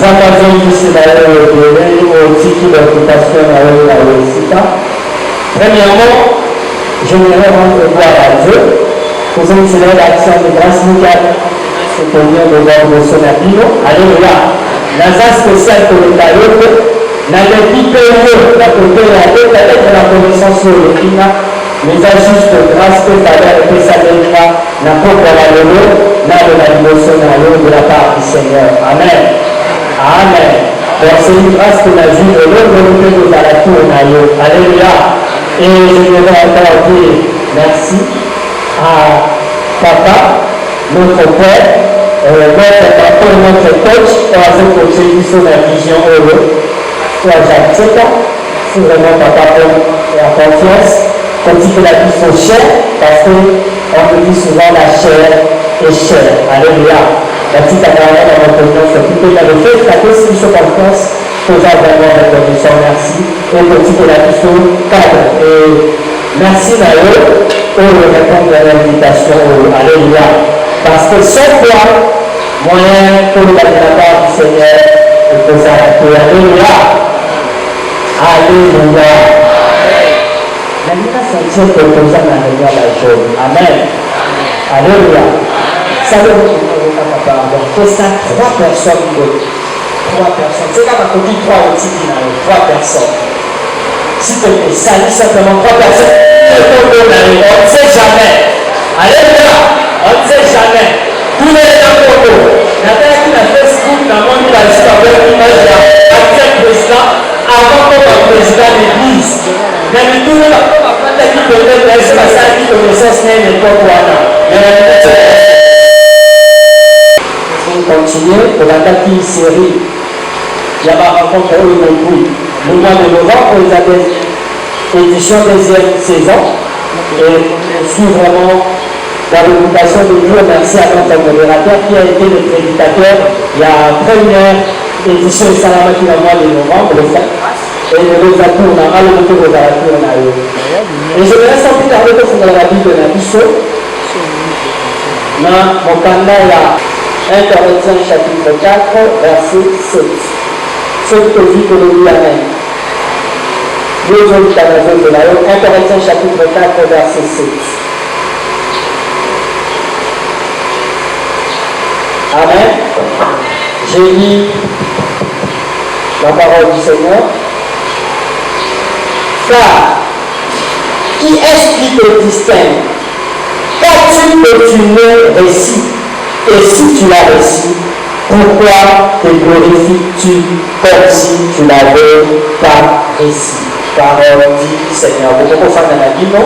occasions ici d'ailleurs au titre d'occupation à la réussite. Premièrement, j'aimerais rendre gloire à Dieu pour une célèbre action de grâce locale. C'est pour dire de voir le son à Pino. Alléluia. L'asa spécial pour les taillots, n'a pas dit que la côté avec la connaissance sur le climat, mais à juste grâce que Fabien et Saléna n'a pas pour la loi, n'a de la dévotion de la part du Seigneur. Amen. Amen. Donc c'est une grâce que la vie de l'homme que nous allons la tour. Alléluia. Et je voudrais encore dire merci à Papa, notre Père, notre papa, notre coach, pour avoir contribué sur la vision heureux. Soit Jacques Tcheka, c'est vraiment Papa pour la confiance. On dit que la vie faut chair, parce qu'on me dit souvent la chair est chère. Alléluia. La petite camarade dans votre opinion, c'est plutôt qu'il y a le fait, la constitution confiance, faisant vraiment reconnaissant, merci. Et on dit que la vie faut cadre. Et merci d'ailleurs pour répondre à l'invitation. Alléluia. Parce que chaque fois, moyen pour la part du Seigneur, il faut s'arrêter. Alléluia. Alléluia. La vie a senti que nous sommes dans le la journée. Amen. Alléluia. Ça veut dire que ça, 3 personnes. 3 personnes. C'est comme on dit 3 outils finaux. 3 personnes. S'il te plaît, salut simplement 3 personnes. On ne sait jamais. Alléluia. On ne sait jamais. Tous les gens pour nous. Il y a quelqu'un qui a Facebook, dans le monde, il a juste avec l'image d'actuel président, avant qu'on soit président de l'église. Mais le tout, quand il peut être président, ça dit que le sens n'est pas quoi. On continue pour l'attaquer une série. Il y a ma rencontre au Nairobi. Le mois de novembre, ils avaient édition deuxième saison. Et je suis vraiment dans l'occupation de Dieu. Merci à notre modérateur qui a été le prédicateur. Il y a première édition de Salama qui est le mois de novembre, le 5. Et le Zakou, on a mal au retour aux Arakou, on a eu. Et je me laisse un peu parler de la Bible de la Bisso. Mon candidat est là. 1 Corinthiens chapitre 4, verset 7. Ce que dit que le dit Amen. Dieu dit à la zone de la 1 Corinthiens chapitre 4, verset 7. Amen. J'ai lu la parole du Seigneur. Car, qui est-ce qui te distingue? Qu'as-tu que tu ne récits? Et si tu l'as reçu, pourquoi te glorifies-tu comme si tu l'avais pas reçu? Parole dit Seigneur. Vous pouvez faire un avis, non?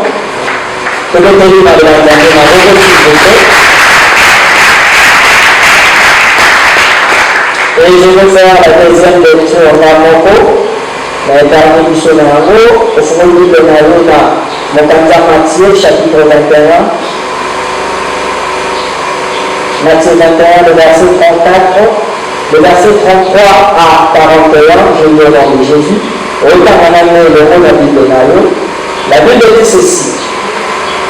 Que le pays va de la et je vais faire la deuxième lecture en Amoko. La dernière mission en haut, au fond du livre de Naouna, Matthieu, chapitre 21. Matthieu 21, le verset 34, le verset 33 à 41, je lis au nom de Jésus. Autant on a mis le mot de la Bible de Naouna. La Bible dit ceci.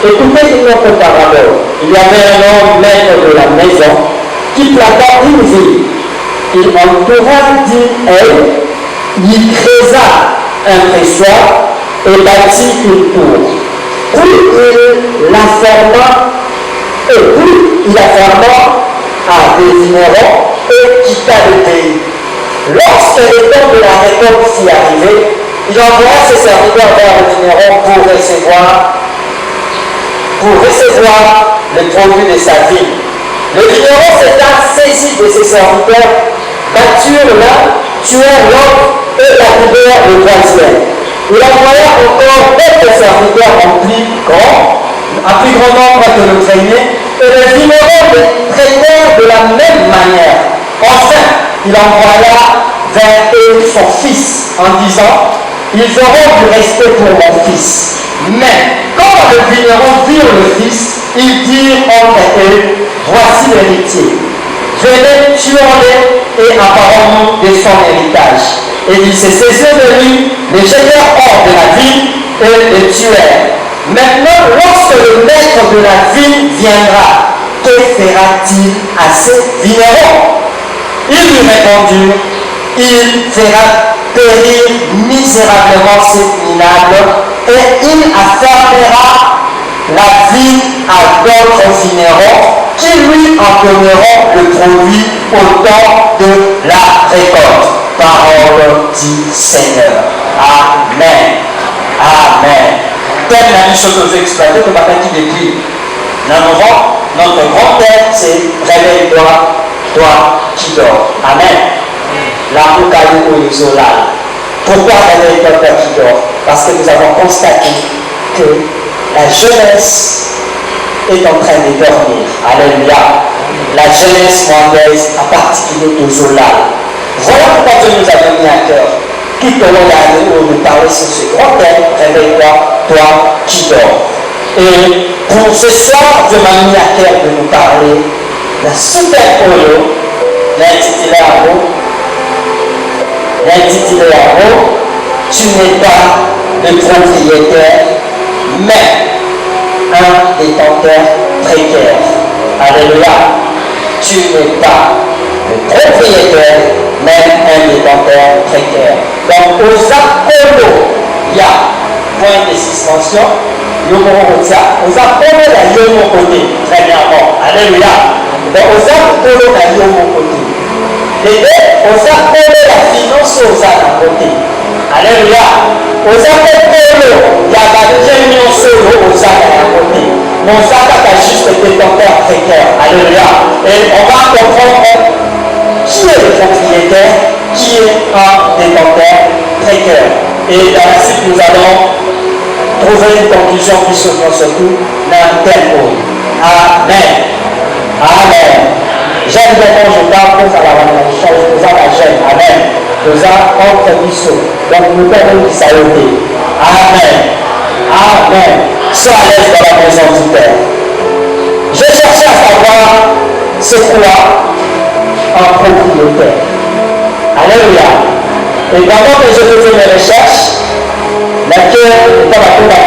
Écoutez une autre parabole. Il y avait un homme maître de la maison qui planta une ville. Il entoura d'une aile, il creusa un pressoir et bâtit une tour. Puis il la ferma à des vignerons et quitta le pays. Lorsque le temps de la récolte s'y arrivait, il envoya ses serviteurs vers le vigneron pour recevoir le produit de sa vie. Le vigneron s'étant saisi de ses serviteurs, batturent l'un, tuèrent l'autre et lapidèrent le troisième. Il envoya encore d'autres serviteurs en plus grand nombre que le premier, et les vignerons les traitèrent de la même manière. Enfin, il envoya vers eux son fils en disant: ils auront du respect pour mon fils. Mais quand les vignerons virent le fils, ils dirent entre eux: voici l'héritier. Venez, tuons-le et apparons-nous de son héritage. Et ils se saisirent de lui, les jetèrent hors de la ville et le tuèrent. Maintenant, lorsque le maître de la ville viendra, que fera-t-il à ces vignerons? Ils lui répondirent: il fera périr misérablement ses minables et il affermira la vie à d'autres vignerons qui lui en donneront le produit au temps de la récolte. Parole du Seigneur. Amen. Amen. Telle la mission que vous exploitez, que ma petite depuis notre grand père, c'est réveille-toi, toi qui dors. Amen. La Poukaïou Isolal. Pourquoi réveille-toi, toi qui dors? Parce que nous avons constaté que la jeunesse est en train de dormir. Alléluia. La jeunesse rwandaise, en particulier au Zolal. Voilà pourquoi Dieu nous a donné à cœur. Tout au long de l'année où nous parlons sur ce grand thème, réveille-toi, toi qui dors. Et pour ce soir, Dieu m'a mis à cœur de nous parler d'un super polo, l'intitulé à mot, tu n'es pas le propriétaire, mais un détenteur précaire. Alléluia. Tu n'es pas le propriétaire, même un détenteur précaire. Donc, aux Apollo, il y a point de suspension, aux Apollo, il y a mon côté, premièrement. Alléluia. Donc, aux Apollo, il y a mon côté. Les deux, aux Apollo, la finance, aux côté. Alléluia. Aux Apollo, il y a la deuxième union solo, aux côté. Mon Zaka a juste été détenteur précaire. Alléluia. Et on va comprendre qui est le propriétaire, qui est un détenteur précaire. Et dans la suite, nous allons trouver une conclusion qui se prend surtout d'un tempo. Amen. Amen. J'aime bien quand je parle, pour ça va rendre la chose, nous avons la gêne. Amen. Nous avons entre mission. Donc nous pouvons qui s'arrêter. Amen. Amen. Sois à l'aise dans la présence du Père. J'ai cherché à savoir c'est quoi un propriétaire. Alléluia. Et pendant que je faisais mes recherches, laquelle est la cour à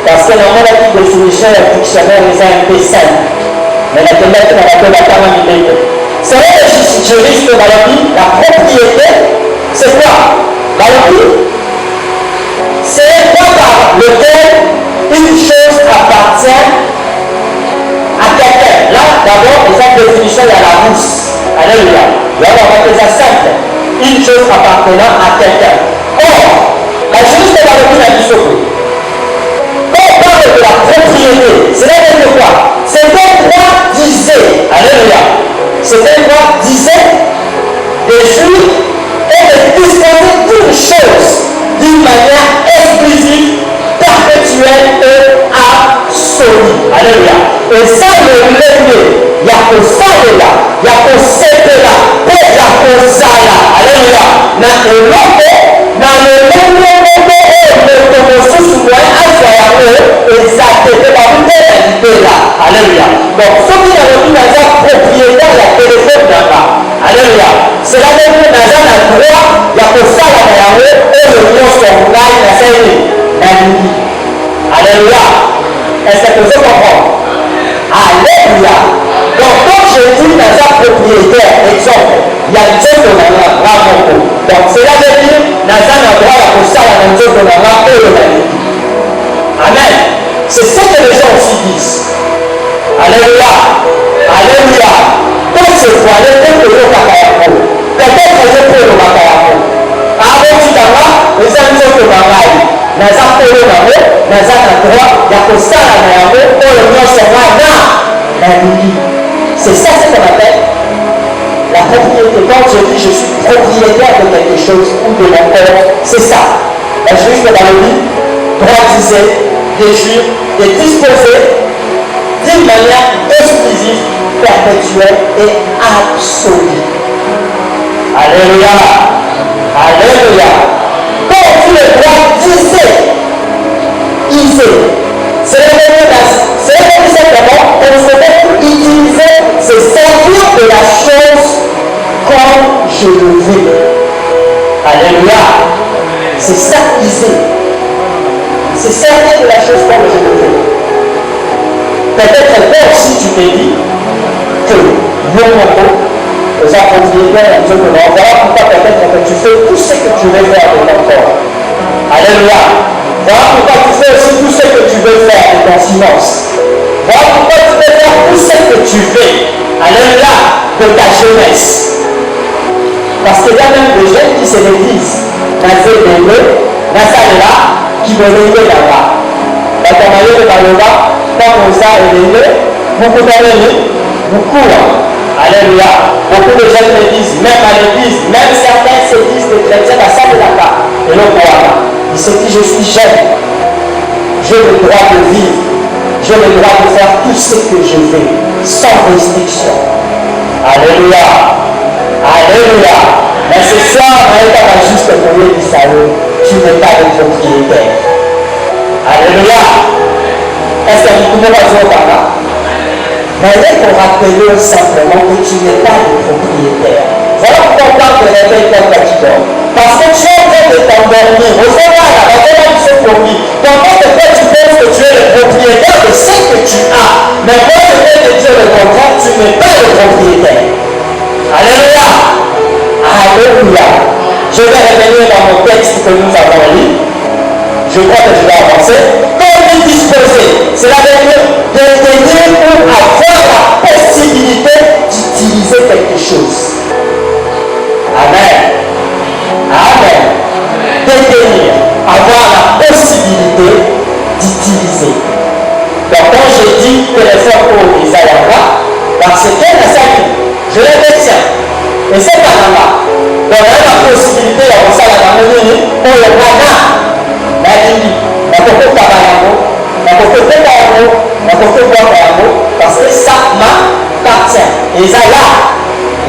parce que normalement la définition est un dictionnaire les a un peu simple. Mais la thématique dans la cour à c'est vrai que je risque dans la vie, la propriété, c'est quoi? Dans la vie, c'est un point par lequel une chose appartient à quelqu'un. Là, d'abord, les définitions, il y a la rousse. Alléluia. Là, on va faire ça simple. Une chose appartenant à quelqu'un. Or, la justice de la vie a dit sauvé. Quand on parle de la propriété, c'est là que quoi? C'est un droit disait. Alléluia. C'est un droit disait de jouir et de disposer d'une chose d'une manière exclusive, perpétuelle et absolue. Alléluia. Et ça, le levier, il y a que ça là, il y a que c'est là, il y a que ça là. Alléluia. Dans le logo, dans le logo, alléluia. Donc, ceux qui ont dit dans un propriétaire, il y a téléphone là-bas. Alléluia. C'est là même que dans un endroit, il y a que ça là-bas, et le lion sont là, il y a ça, alléluia. Est-ce que vous comprenez? Alléluia. Donc, quand je dis dans un propriétaire, exemple, il y a une chose de la main, donc, cela veut dire, dans un endroit, il y a que ça, la même chose de la main, et le même. Amen. C'est ce que les gens aussi disent. Alléluia. Alléluia. Quand c'est quoi, les gens de l'eau kakayako. Peut-être que je peux le kakayako. Avant tu t'en vas, les amis sont au travail. Dans un polo dans un endroit, il y a que ça là dans le pour le monde se voit là. C'est ça ce qu'on appelle la propriété. Quand je dis je suis propriétaire de quelque chose ou de mon corps, c'est ça. La juge de la vie, droit disait, de jouir, de disposer d'une manière exclusive, perpétuelle et absolue. Alléluia. Alléluia. Quand tu le droit disait, c'est le simplement qu'on se fait utiliser, c'est servir de la chose comme je le veux. Alléluia. C'est ça c'est servir de la chose comme je le veux. Peut-être toi aussi tu te dis que mon mot aux propriétaires, Dieu te l'envoie. Voilà pourquoi peut-être que tu fais tout ce que tu veux faire de ton corps. Alléluia. Voilà pourquoi tu fais aussi tout ce que tu veux faire de ton silence. Voilà pourquoi tu peux faire tout ce que tu veux. Alléluia. De ta jeunesse. Parce qu'il y a même des jeunes qui se le disent. Dans ces délais, dans ça là, qui veulent aller là-bas. Dans ton maillot de Baloba, quand on s'est élevé, beaucoup d'années, beaucoup. Alléluia. Beaucoup de gens me disent, même à l'église, même certains se disent des chrétiens à ça de la part. Et le roi, il se dit, je suis jeune. J'ai le droit de vivre. J'ai le droit de faire tout ce que je veux, sans restriction. Alléluia. Alléluia. Mais ce soir, on est pas juste pour lui du salaud. Tu n'es pas le propriétaire. Alléluia. Est-ce que vous pouvez pas dire par là? Mais il faut rappeler simplement que tu n'es pas le propriétaire. Voilà pourquoi on parle de réveil comme tu dors. Parce que tu es en train de t'endormir. Au fond, là, on va se promis. Pendant que toi, tu penses que tu es le propriétaire de ce que tu as. Mais moi, je vais te dire le contraire, tu n'es pas le propriétaire. Alléluia. Alléluia. Je vais revenir dans mon texte que nous avons lu. Je crois que je vais avancer. Quand on dit disposer, cela veut dire de tenir pour avoir la possibilité d'utiliser quelque chose. Amen. Amen. Détenir, avoir la possibilité d'utiliser. Donc quand je dis que les hommes pour Isaïe, parce que dans sa vie, je l'ai fait tiens. Et c'est pas là. Donc on a la possibilité d'avoir ça dans la maison pour le mana. La vie, la coco tabayamo, la coco tabayamo, la coco tabayamo, parce que ça m'appartient. Et ça là,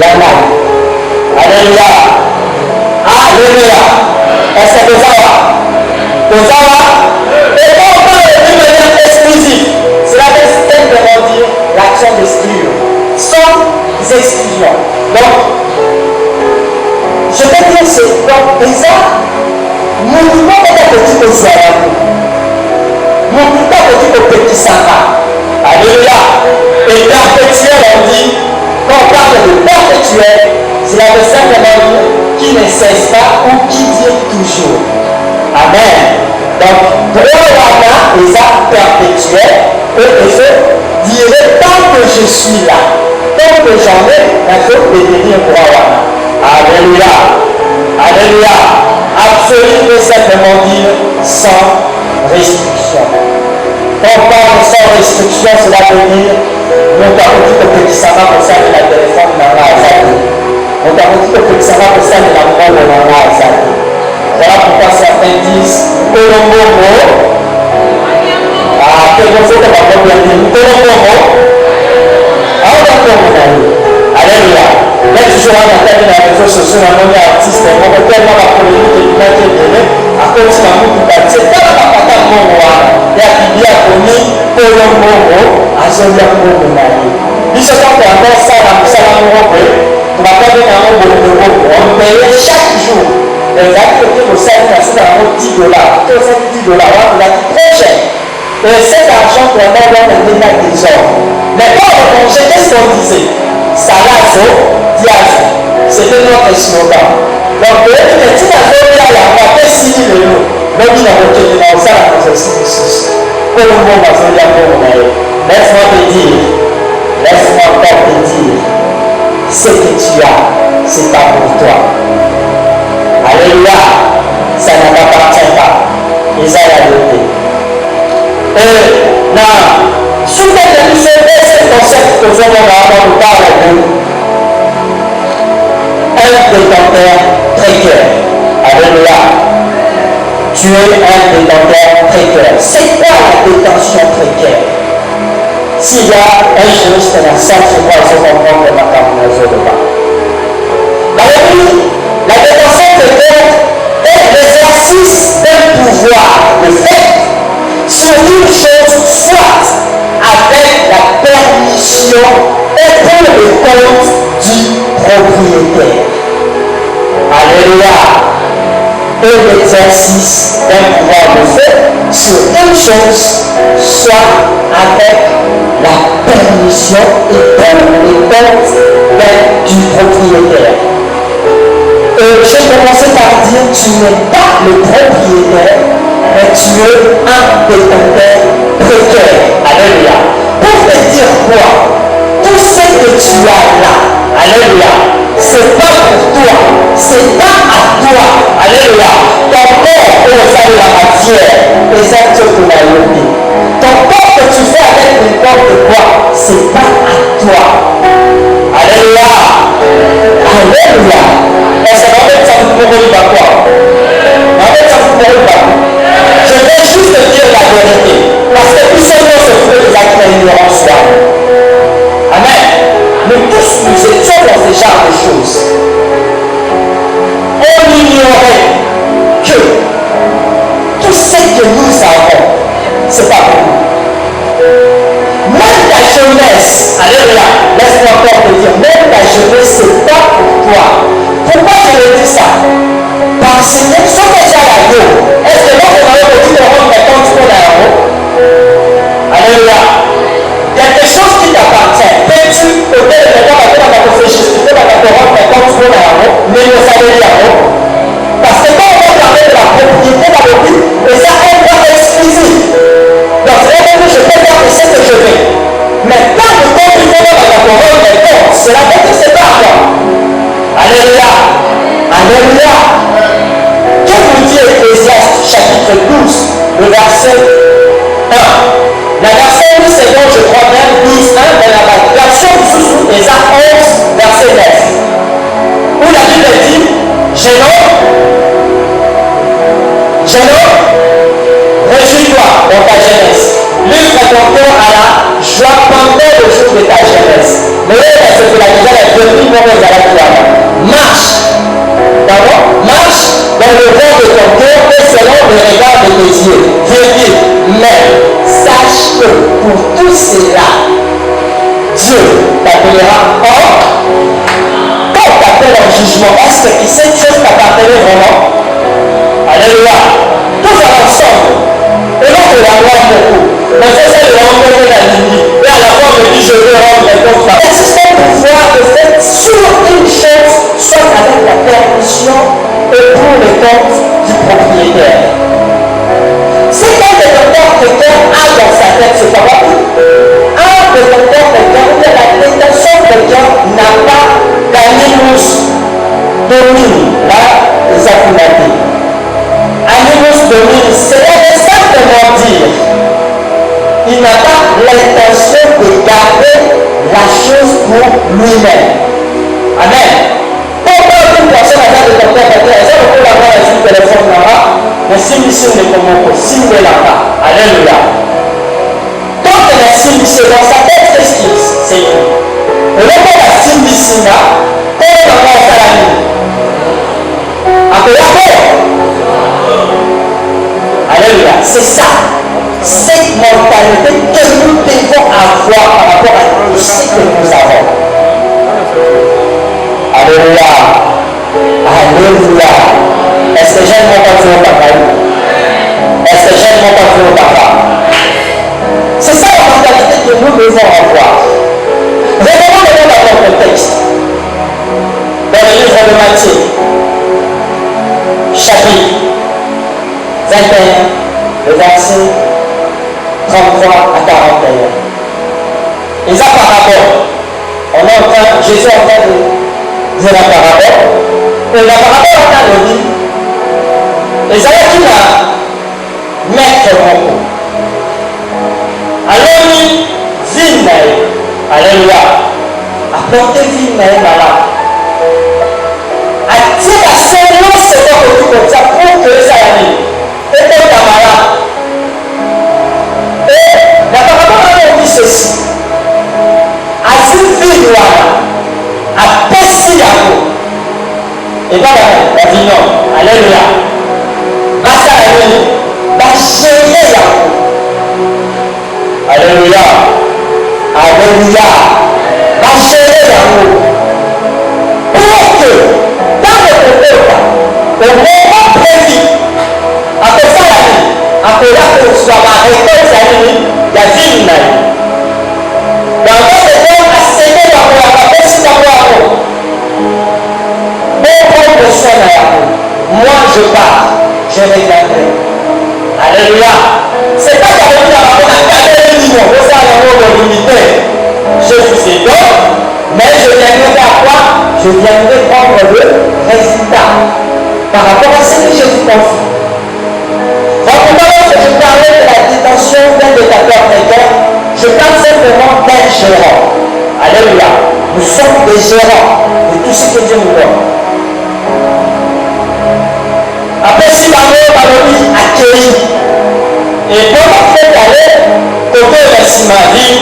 la main. Alléluia. Alléluia. Est-ce que ça va? Ça va? Et quand on parle d'une manière exclusive, cela veut simplement dire l'action d'exclure. Sans exclusion. Donc, je peux dire c'est donc déjà, nous ne pouvons pas petit au soir. Nous ne pouvons pas petit samba. Alléluia. Et perpétuel, on dit, quand on parle de perpétuel, cela veut simplement dire qui ne cesse pas ou qui dure toujours. Amen. Donc, droit les actes perpétuels, et je dirai tant que je suis là, tant que j'en ai, il faut devenir droit. Alléluia. Alléluia. Absolument veut simplement dire sans restriction. Quand on parle sans restriction, cela veut dire on t'a dit que petit ça va pour ça de la téléphone dans la zone. On t'a dit que petit ça va pour ça de la mort dans la zone. Voilà pourquoi certains disent Colombo. Ah, quelque chose que va pas bien dire. Colombo. Ah, on va comprendre. Alléluia. Là, tu seras dans ta vie dans les réseaux sociaux, dans le monde artiste, on va tellement la polémique et l'humanité est donnée à cause d'un mot qui va dire c'est pas la patate mon roi. Il y a qui dit à Komi, Colombo, à Zolia Komi. Puis ce qu'on fait encore ça, dans le salon européen, on va pas donner un mot de l'euro. On paye chaque jour. Les activités au salaire, c'est dans le $10. Tout ça, $10, on a dit très cher. Et cet argent, on a dans le détail des hommes. Mais quand on congé, qu'est-ce qu'on disait? Salazo, Diazo. C'était notre slogan. Donc, tu as dit à l'autre, on va faire 6 000 euros. Donc, il a retenu dans ça la processus. Pour le moment, on va dire pour vous. Laisse-moi te dire, laisse-moi encore te dire, ce que tu as, c'est pas pour toi. Alléluia, ça ne t'appartient pas. Isaïe a dit. Et là, sous cette émission, ce concept que nous avons parlé de un détenteur précaire. Alléluia. Tu es un détenteur précaire. C'est quoi la détention précaire? S'il y a un juriste dans la salle, je crois qu'il faut comprendre le matin de bas. La détention précaire est l'exercice d'un pouvoir de fait sur une chose, soit avec la permission et pour le compte du propriétaire. Alléluia. Et l'exercice d'un pouvoir de fait sur une chose, soit avec la permission et pour le compte mais du propriétaire. J'ai commencé par dire, tu n'es pas le propriétaire, mais tu es un détenteur précaire. Alléluia. Pour te dire quoi? Tout ce que tu as là, alléluia, c'est pas pour toi, c'est pas à toi. Alléluia. Ton corps, ça de la matière, et ça te la vie. Ton corps que tu fais avec n'importe quoi, c'est pas à toi. Alléluia. Alléluia. Et c'est en fait ça vous pourrait pas quoi. En fait ça vous pourrait pas. Je vais juste te dire la vérité. Parce que tout simplement ce fruit des actes en soi. Amen. Nous tous nous étions dans ce genre de choses. On ignorait que tout ce que nous avons, c'est pas pour nous. Même ta jeunesse, alléluia, laisse-moi encore te dire, même ta jeunesse, c'est pas pour toi. Pourquoi je le dis ça? Parce que ce que tu as là, est-ce que l'autre m'avait dit de rendre maintenant tu peux là? Alléluia. Quelque chose qui t'appartient. Peux-tu peut-être maintenant dans ta justifier dans ta rendre maintenant tu peux là? Mais ne savez pas. Parce que quand on va parler de la propriété dans le but, et ça est un droit exclusif. Donc c'est vrai que je peux faire ce que je veux. Mais quand le temps du monde dans la parole est bon, cela veut dire que c'est pas à moi. Alléluia. Alléluia. Que vous dit Ecclésiaste chapitre 12, le verset 1. La version 12 c'est donc je crois bien 12, 1, mais la version sous Ecclésiaste 11, verset 9. Où la Bible dit, jeune homme, réjouis-toi dans ta jeunesse. Livre ton cœur à la joie pendant le jour de ta jeunesse. Mais là, c'est que la déjà est devenue mauvaise à la toi. Marche. D'accord? Marche dans le vent de ton cœur et selon le regard de tes yeux. Virgule. Mais sache que pour tout cela, Dieu t'appellera homme. Quand on t'appelle en jugement, est-ce que cette chose t'appartenait vraiment? Alléluia. Tous ensemble. Et non, c'est la loi beaucoup. Mais c'est ça, le rendre la ligne. Et à la fois, on me dit, je veux rendre les comptes. Est-ce que c'est pouvoir de faire sur une chose, soit avec la permission et pour le compte du propriétaire? Si un détenteur précaire a dans sa tête, c'est pas bon. Un détenteur précaire, la détention précaire n'a pas d'animus domine, là, les affinités. Animus domine, c'est simplement dire, il n'a pas l'intention de garder la chose pour lui-même. Amen. Pourquoi une personne a fait de ton père, elle peut l'avoir dans un téléphone là-bas, mais si mission n'est pas mon si vous est là-bas. Alléluia. Quand elle a si mission dans sa tête, qu'est-ce qu'il c'est tout. Et là, quand elle a si mission là, quand elle va voir ça la nuit, après la mort. Alléluia. C'est ça. Cette mentalité que nous devons avoir par rapport à tout ce que nous avons. Alléluia. Alléluia. Est-ce que j'aime mon papa au papa? Est-ce que j'aime mon papa au papa? C'est ça la mentalité que nous devons avoir. Regardons maintenant dans notre texte. Dans le livre de Matthieu, chapitre 21, le verset 33 à 41. Et ça parabole. Jésus est en train de dire la parabole. Et la parabole est en train de dire, et ça va qui va mettre mon coup. Alors, ville, alléluia, apportez ville, malade. Attire la seule c'est pas comme ça pour que ça arrive. Et ton camarade. Et la parabole a dit ceci. As-tu vu à Pessi et pas la vignon. Alléluia. Basta la nuit. Bachéré Alléluia. Alléluia. Bachéré pour que dans le peuple, au moment prévu, après ça, après là, que tu sois arrêté, il y a 10 000. Dans votre temps, à s'aimer la si moi je pars, je reviendrai. Alléluia. C'est pas qu'à venir à la caméra du monde, vous avez un mot limité. Je suis donc, mais je viendrai faire quoi? Je viendrai prendre le résultat par rapport à ce que je vous confie. Donc, lorsque je parlais de la détention d'un détateur précaire, je parle simplement d'un gérant. Alléluia. Nous sommes des gérants de tout ce que Dieu nous donne. Après, si la mort accueilli, et pendant cette année, côté de ma vie,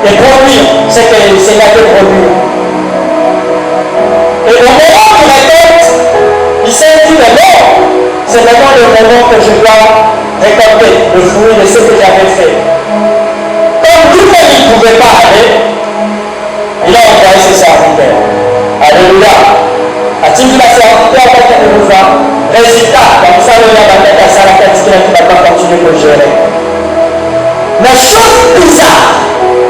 et produire ce que le Seigneur peut produire. Et au moment où il récolte, il s'est dit mais non, c'est vraiment le moment que je dois récolter le fruit de ce que j'avais fait. Comme lui-même il ne pouvait pas aller, il a envoyé ses serviteurs. Alléluia. A-t-il dit la serviteur en fait de nous voir? Résultat, comme ça, le gars va mettre à ça la tête qui ne va pas continuer pour gérer. Mais chose bizarre,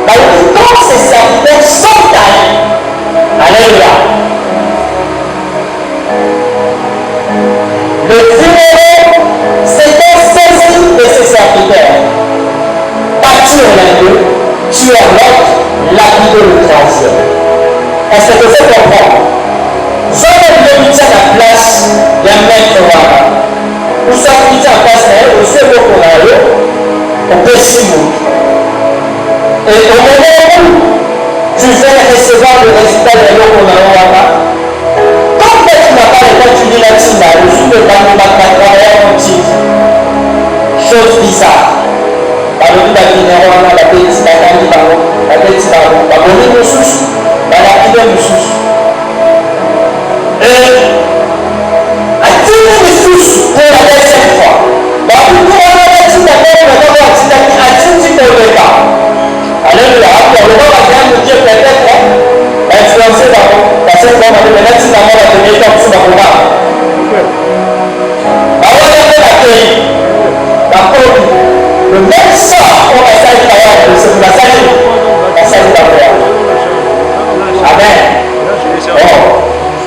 quand ces serviteurs sont allés, alléluia, le numéro s'était saisi de ces serviteurs, pas tuer l'un d'eux, tuer l'autre, lapider le troisième. Est-ce que vous comprenez? Ça veut dire à la place d'un maître voilà. Ou ça qui tient en place, mais aussi beaucoup on peut s'y mourir. Et au moment où tu viens recevoir le résultat de l'eau qu'on a quand tu n'as pas le temps, tu dis là-dessus, là, le jour de ta travailler en titre. Chose bizarre. Par le la minérale, la petite, la petite, la bonne ressource, la rapide ressource. Et a-t-il une ressource pour la deuxième fois? Alléluia. Le roi va bien nous dire peut-être influencer d'abord. Parce que on va maintenant si d'abord la tenir comme ça va pas. Alors on va l'accueillir. D'accord. Le même sort on va saluer d'ailleurs, c'est pour la saluer. On salue d'abord. Amen. Bon.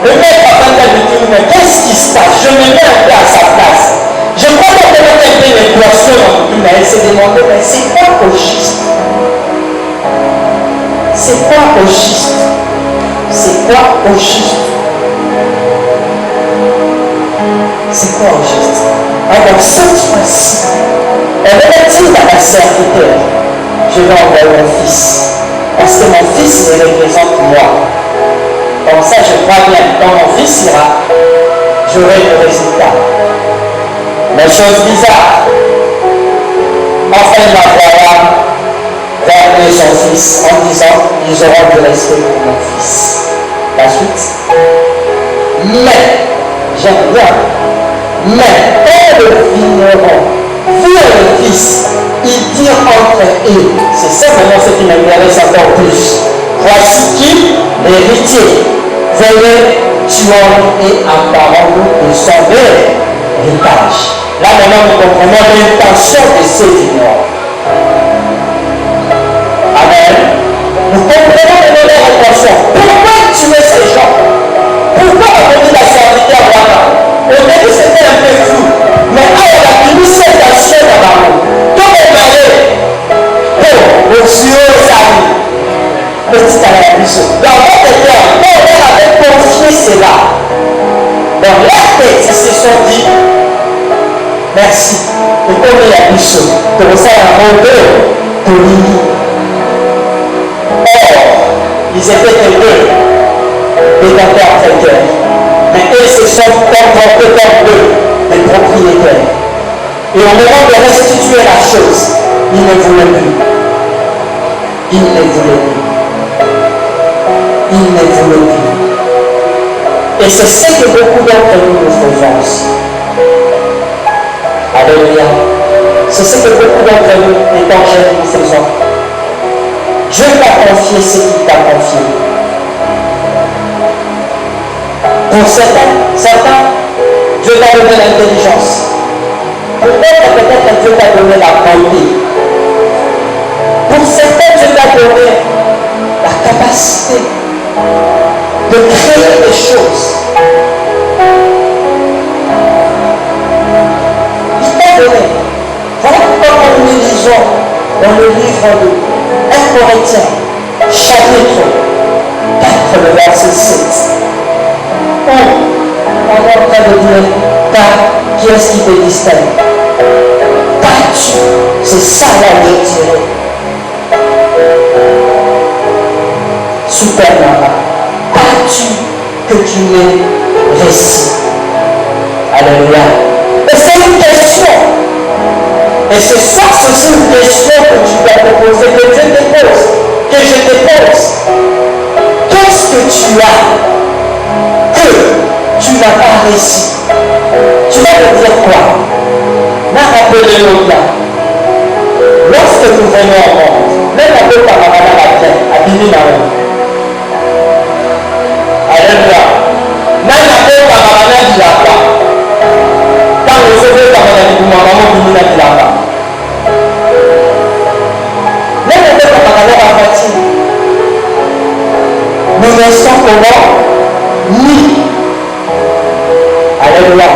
Le maître va pas lui dire mais qu'est-ce qui se passe? Je me mets un peu à sa place. Je crois qu'on peut mettre un peu les poissons dans le mais elle s'est demandé mais c'est quoi au juste? C'est quoi au juste? C'est quoi au juste? C'est quoi au juste? Alors cette fois-ci, elle va dire à la serviteur, je vais envoyer mon fils. Parce que mon fils me représente moi. Comme ça, je crois bien, quand mon fils ira, j'aurai le résultat. Mais chose bizarre, enfin il m'envoie vers son fils en disant ils auront du respect pour mon fils. La suite. Mais, j'aime bien, mais quand le vigneron vit le fils, il dit entre eux, c'est simplement ce qui m'intéresse encore plus. Voici qui, l'héritier, venez, tuons et emparons-nous de son héritage. Là maintenant nous comprenons l'intention de ces vignerons. Amen. Nous comprenons maintenant leur intention. Pourquoi tuer ces gens? Pourquoi revenir la serviteur là-bas? Au début c'était un peu flou. Mais alors la fini cette action là-bas. Comme on parlait, le Dieu s'arrive. Petit à la mission. Dans votre cœur, quand on avait confié cela, dans leur tête, ils se sont dit merci. Et comme il y a mission, comme ça, on veut te lire. Or, ils étaient que deux, les acteurs précaires. Mais eux se sont comportés comme eux, les propriétaires. Et au moment de restituer la chose, ils ne voulaient plus. Ils ne voulaient plus. Ils ne voulaient plus. Et c'est ce que beaucoup d'entre nous faisons aussi. Alléluia. C'est ce que beaucoup d'entre nous, étant jeunes, nous faisons. Dieu t'a confié ce qu'il t'a confié. Pour certains, Dieu t'a donné l'intelligence. Pour d'autres, peut-être Dieu t'a donné la bonté. Pour certains, Dieu t'a donné la capacité de créer des choses. Car qui est-ce qui te distingue? Qu'as-tu? C'est ça la retirée. Superman. Qu'as-tu que tu m'aies réussi? Alléluia. Et c'est une question. Et ce soir, c'est aussi une question que tu dois te poser, que Dieu te pose, que je te pose. Qu'est-ce que tu as que tu n'as pas réussi? Tu vas me dire quoi? Rappelez-nous là. Lorsque nous venons au monde, même un peu par la terre, à Bini Alléluia. Même un peu par la du là-bas. Quand vous savez par la du maman, Bini là-bas. Même un peu par la bâtiment. Nous ne sommes comment? Ni. Alléluia.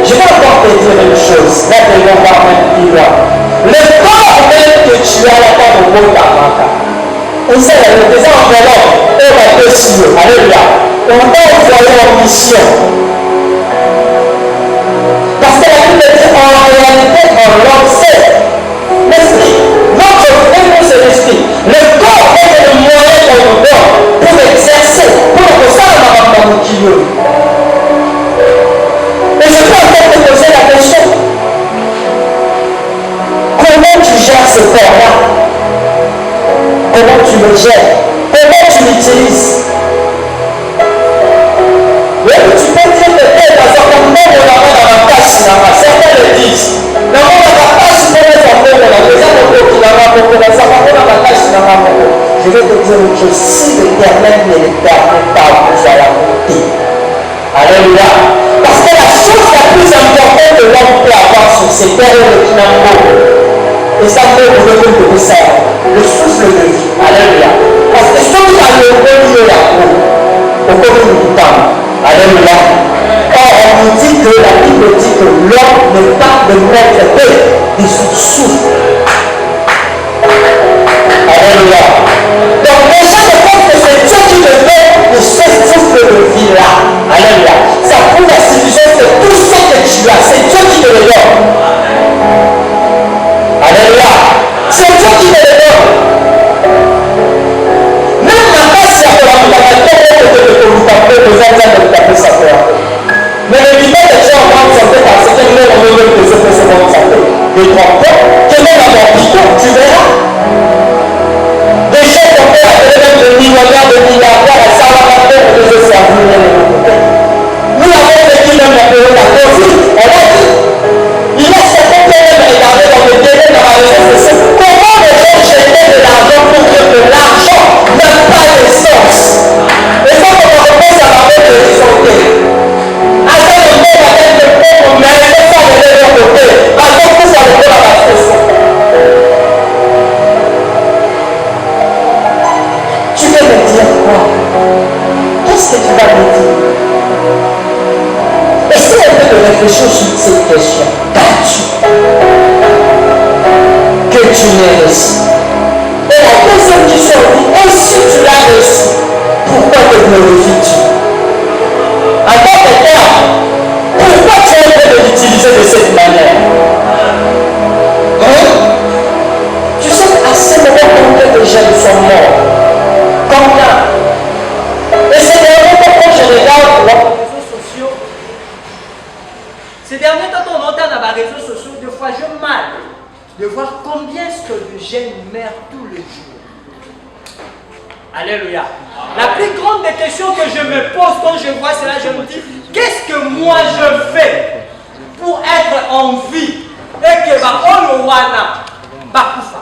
Je vais encore te dire une chose. Là, je vais voir même plus loin. Le corps même que tu as là dans le monde d'Amaka. On sait, le présent enveloppe, on va te suivre. Alléluia. On va envoyer en mission. Parce que la Bible dit en réalité, en l'homme, c'est l'esprit. Notre vrai, c'est l'esprit. Le corps est le moyen qu'on nous donne pour exercer, pour que ça, on va dans le kilo. Et je peux encore te poser la question. Comment tu gères ce corps-là? Comment tu le gères? Comment tu l'utilises? Oui, tu peux dire que dans un moment, on a dans la tâche, certains le disent. Dans la tâche, on a des enfants, on a des enfants qui n'ont pas la tâche, je vais te dire une chose. Si l'Éternel ne le permet pas, vous allez monter. Alléluia. Parce que la chose la plus importante que l'homme peut avoir sur ces terres est le kinambo. Et ça peut vous donner de ça. Le souffle de vie. Alléluia. Parce que ce qui a le relié la peau, au côté du temps. Alléluia. Or, on nous dit que la Bible dit que l'homme n'est pas de maître de son souffle. Alléluia. Donc, déjà, je pense que c'est Dieu qui te donne de ce souffle de vie-là. Alléluia. Ça prouve la suffisance de tout ce que tu as. C'est Dieu qui te le donne. Alléluia. C'est Dieu qui te le donne. Même la passe, ça peut mais le limite des gens en grande santé parce que nous, on veut que ce soit en grande santé. De 30 ans, que même à mon pico, tu verras. Des gens qui ont fait même de millionnaires, de milliardaires, et ça va pas faire que je sois venu. Nous avons vécu même la période de la Covid. On a dit, il y a certains qui ont même regardé dans le télé, dans la réseau social, comment les gens jetaient de l'argent pour dire que l'argent n'a pas de sens. Et ça, on va repenser à la même de santé. Attends le monde avec le pauvre, mais il faut ça de l'autre côté. Attends tout ça de la base. Tu veux me dire quoi? Qu'est-ce que tu vas me dire? Essaye un peu de réfléchir sur cette question. Qu'as-tu que tu n'aies reçu? Et la deuxième question dit, et si tu l'as reçu, pourquoi te glorifies-tu? En tant que terme, pourquoi tu es en train de l'utiliser de cette manière? Hein? Tu sais qu'à ce moment, combien de jeunes sont morts? Combien? Et c'est derniers temps, quand je regarde les réseaux sociaux, ces derniers temps, on entend dans les réseaux sociaux, des fois j'ai mal de voir combien est-ce que de jeunes meurent tous les jours. Alléluia. La plus grande des questions que je me pose quand je vois cela, je me dis, qu'est-ce que moi je fais pour être en vie et que ma Olowana Bakufa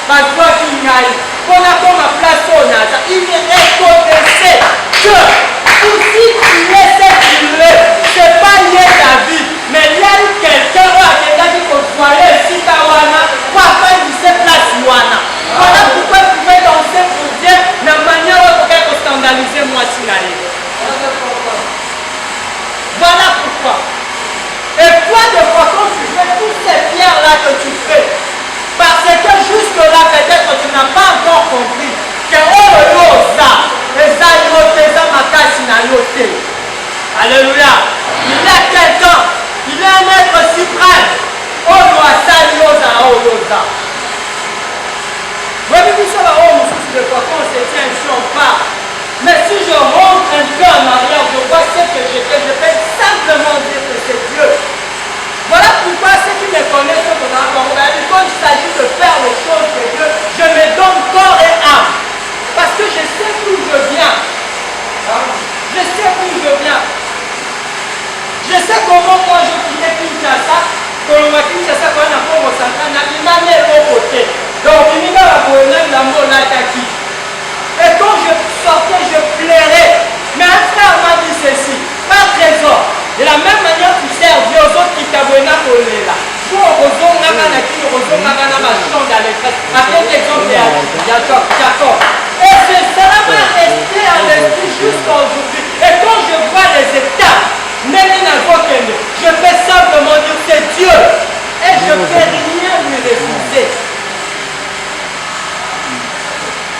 Bazwa Kingai, qu'on a comme ma place au Nasa, il me reconnaissait que aussi tu es ce qu'il est, c'est pas lié ta vie, mais il y a eu quelqu'un qui a dit qu'on voyait si Tawana, pas faire du cette place Wana. Voilà pourquoi vous pouvez danser pour Dieu de la manière dont vous pouvez scandaliser moi Sinali. Voilà pourquoi. Et toi, de fois, quand tu fais toutes ces pierres-là que tu fais, parce que jusque-là, peut-être tu n'as pas encore compris que oh, ça, et ça, ma casse, Alléluia. Il y a quelqu'un, il est un être suprême. Oh, Loasa, Losa, oh, Losa. Voyez-vous ça, oh, nous de quoi on se tient ici, on part. Mais si je rentre un peu en arrière, je vois ce que j'ai fait, je peux simplement dire que c'est Dieu. Voilà pourquoi ceux qui me connaissent, quand il s'agit de faire les choses de Dieu, je me donne corps et âme. Parce que je sais d'où je viens. Je sais d'où je viens. Je sais comment moi je quittais Kinshasa, Colomba Kinshasa, quand on a pour au central, il m'a mis au côté. Donc il m'a abonné la mot Nakaki. Et quand je sortais, je pleurais. Mais un frère m'a dit ceci, pas trésor. De la même manière tu sers Dieu aux autres qui t'abonnent pour les là. Je suis au roseau, on a ma chambre dans les fesses. Après l'exemple, il y a Jacob. Et cela m'a resté à l'esprit jusqu'à aujourd'hui. Et quand je vois les étapes, je peux simplement dire que c'est Dieu. Et je ne peux rien lui refuser.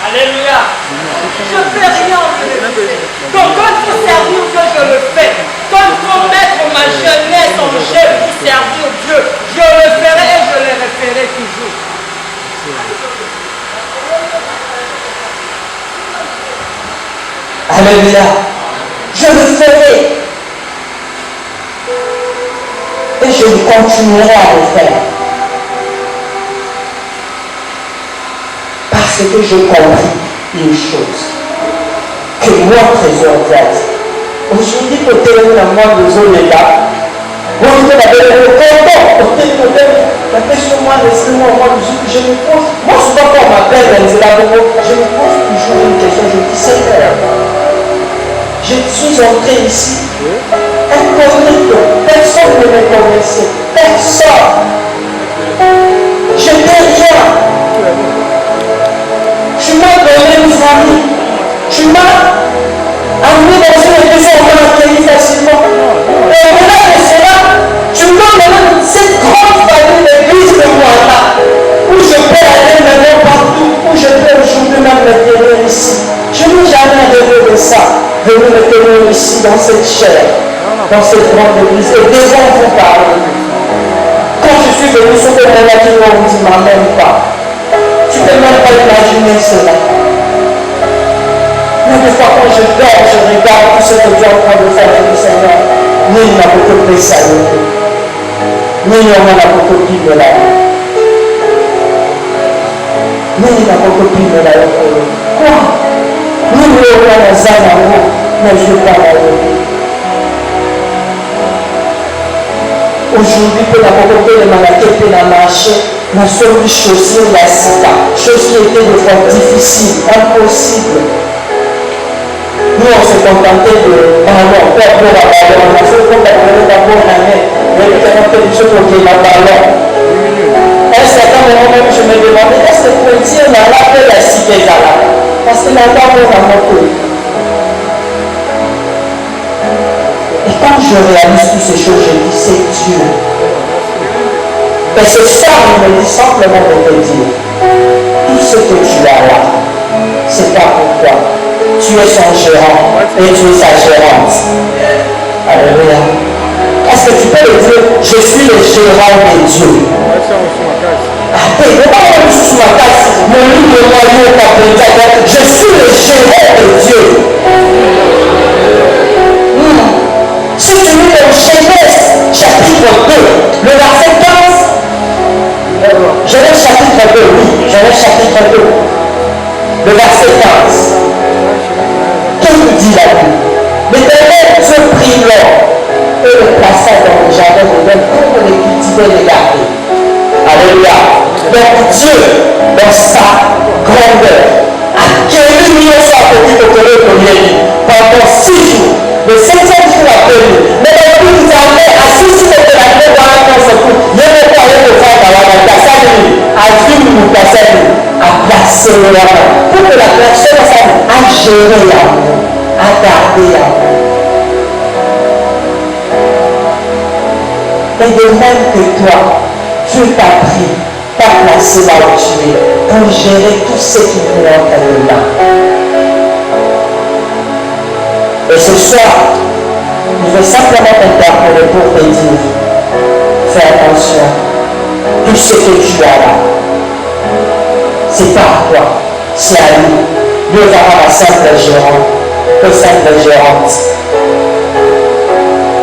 Alléluia. Je ne peux rien lui refuser. Donc quand il faut servir Dieu, je le fais. Quand il faut mettre ma jeunesse en jeu pour servir Dieu, je le ferai et je le referai toujours. Alléluia. Je le ferai. Et je continuerai à le faire. Parce que j'ai compris une chose. Que moi, trésor d'être. Aujourd'hui, pour terminer moi, nous sommes les gars. Vous êtes avec le content. La question, moi, laissez-moi, je me pose. Moi, souvent, quand on m'appelle, je me pose toujours une question. Je me dis, Seigneur, je suis entré ici. Incognito, personne ne me connaissait, personne. Je n'ai rien. Tu m'as donné une famille, tu m'as amené dans une église où on m'a accueilli facilement. Et au-delà de cela, tu m'as donné cette grande famille d'église de moi-là, où je peux aller maintenant partout, où je peux aujourd'hui même me tenir ici. Je n'ai jamais rêvé de ça, venir me tenir ici dans cette chair. Dans cette grande église, et des gens vous parlent. Quand je suis venu sur le maladie, on ne dit même pas. Tu ne peux même pas imaginer cela. Mais des fois, quand je dors, je regarde tout ce que Dieu est en train de faire, je dis Seigneur, ni n'a pas de salut, ni n'a pas de copie de la vie. Ni n'a pas de copie de la vie. Quoi? Ni n'a pas de salut, mais je ne vais pas la vie. Aujourd'hui, pour la propreté de Malaké, pour la marcher, nous sommes chaussures la sida, chose qui était des fois difficile, impossible. Nous, on se contentait de ballon, pour la ballon, on a fait pour la ballon d'abord la main, mais nous avons fait des choses pour qu'il y ait la ballon. À un certain moment même, je me demandais, est-ce que pour dire là, là, peut la cité là, parce que là, là, on a monté. Et quand je réalise toutes ces choses, je dis c'est Dieu. Et ce soir, il me dit simplement de te dire, tout ce que tu as là, c'est pas pour toi. Tu es son gérant et tu es sa gérante. Alléluia. Est-ce que tu peux le dire, je suis le gérant de Dieu. Je suis le gérant de Dieu. Si tu lis dans Genèse chapitre 2, le verset 15, Genèse chapitre 2, oui, Genèse chapitre 2, le verset 15, que nous dit la Bible? L'Éternel Dieu prit l'homme et le plaça dans le jardin d'Éden pour le cultiver et le garder. Alléluia. Donc Dieu, dans sa grandeur, a cueilli à petit côté pendant 6 jours. Le 7e jour après-midi, mais le plus il a assis sur la tête dans ce coup. Il y a le palais de faire dans la Kassani, à Jim Kassani, à placer l'amour. Pour que la personne a géré l'amour, à garder l'amour. Et de même que toi, Dieu t'a pris, t'a placé là où tu es, pour gérer tout ce qui est là. Et ce soir, il veut simplement t'interpeller pour te dire, fais attention, tout ce que tu as là, c'est pas à toi, c'est à lui. Dieu va avoir un simple gérant, une simple gérante.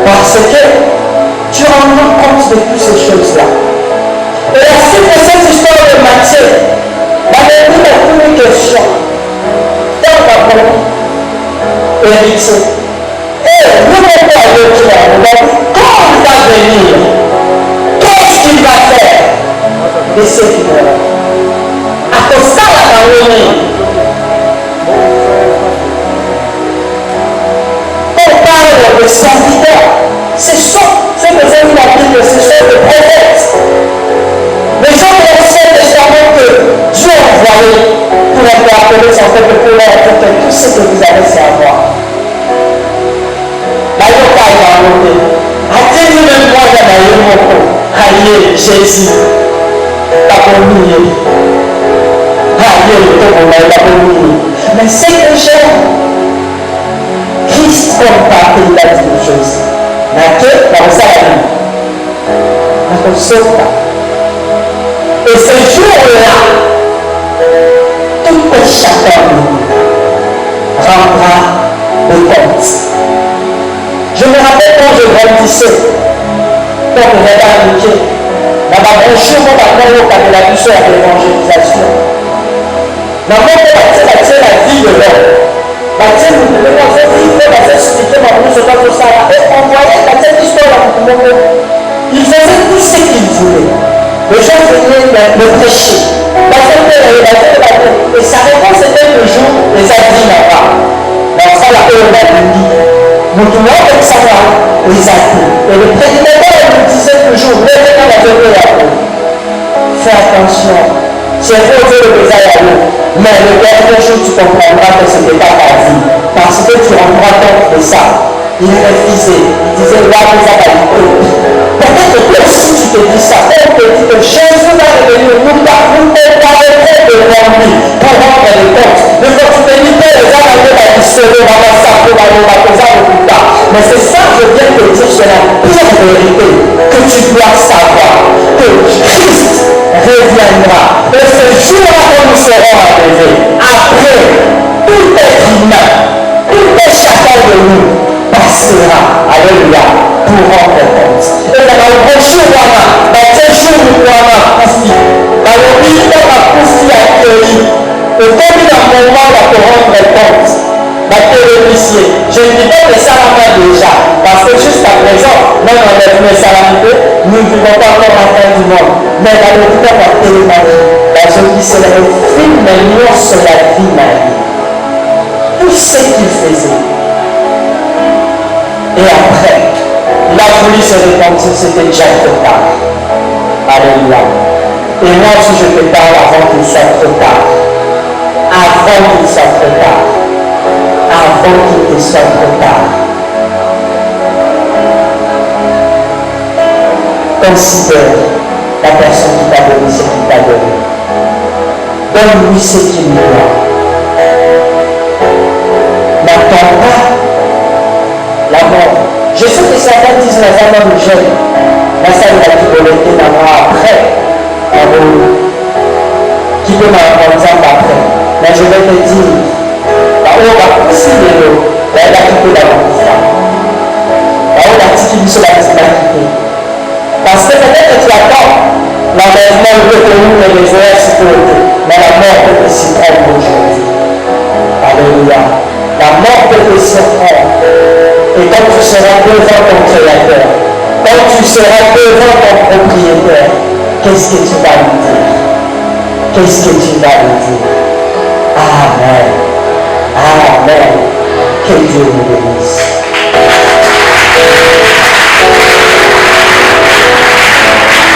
Parce que tu rends compte de toutes ces choses-là. Et la suite de cette histoire de Matthieu, la même a une question. Dans la bonne héritier. Et nous ne pouvons pas le dire. Quand il va venir, qu'est-ce qu'il va faire de ce qu'il à cause de la parole. On parle de serviteurs. Ce sont ceux que j'ai vu la Bible, ce sont des prophètes. Les gens de l'Ancien Testament que Dieu a envoyé pour interpeller son peuple, pour leur dire tout ce que vous avez savoir. La yoka est en monté. Attendez même moi, j'ai eu mon coup. Aïe, Jésus. Pas pour nous. Mais c'est que j'aime. Christ comme partie de la chose. Dans ça, et ce jour-là, tout un chacun de nous rendra le compte. Je me rappelle quand je grandissais, quand je venais d'appliquer, dans ma brochure, mon appel au cas de la mission à l'évangélisation. Dans mon père, c'est la vie de l'homme. Baptême, vous devez voir cette vie, il faut expliquer ma bouche dans tout ça. Et on voyait dans cette histoire-là, il faisait tout ce qu'il voulait. Les gens venaient le prêcher. Et sa réponse était toujours les admis là-bas. Dans ça, la paix, on a dit, nous devons avec ça, les admis. Et le prédicateur nous disait toujours, levez dans la vérité à vous. Fais attention. C'est vrai que le message à nous. Mais le dernier jour, tu comprendras que ce n'est pas ta vie. Parce que tu rendras compte de ça. Il refusait. Il disait, là, vous avez peut-être que toi aussi tu te dis ça. On te dit que Jésus va revenir. Nous parlerons devant lui pour rendre le compte. Mais quand tu te dis que les gens vont être sauvés, on va s'appeler, on va faire plus tard. Mais c'est ça que je viens de te dire, c'est la pire vérité que tu dois savoir. Que Christ reviendra. Et ce jour-là que nous serons arrivés, après, tout être humain, tout est chacun de nous passera, alléluia, pour rendre compte. Et dans le prochain mois, dans ce jour du mois, dans le ministère de la Poussi accueilli, et comme il y a un moment là pour rendre compte, la télévision, je ne dis pas que ça va déjà, parce que jusqu'à présent, même en les salariés, nous ne vivons pas encore la fin du monde. Mais dans le temps de la télévision, je dis c'est le film, mais non, c'est la vie, ma vie. Tout ce qu'il faisait. Et après, il a voulu se repentir, c'était déjà trop tard. Alléluia. Et moi aussi je te parle avant qu'il soit trop tard. Avant qu'il soit trop tard. Avant qu'il soit trop tard. Considère la personne qui t'a donné ce qu'il t'a donné. Donne-lui ce qu'il doit. N'attends pas la mort. Je sais que certains disent les hommes de jeunes. Mais ça, il a dit de l'été d'avoir après. Qui peut m'apprendre après. Mais je vais te dire, là-haut, on va pousser les lots. Là, il a quitté la bonne foi. Là-haut, on a dit qu'il se l'a quitté. Parce que peut-être que tu attends l'enlèvement de nous et les horaires sécurité. Mais la mort peut te s'y prendre aujourd'hui. Alléluia. La mort peut te s'y prendre. Et quand tu seras devant ton créateur, quand tu seras devant ton propriétaire, qu'est-ce que tu vas lui dire? Qu'est-ce que tu vas lui dire? Amen.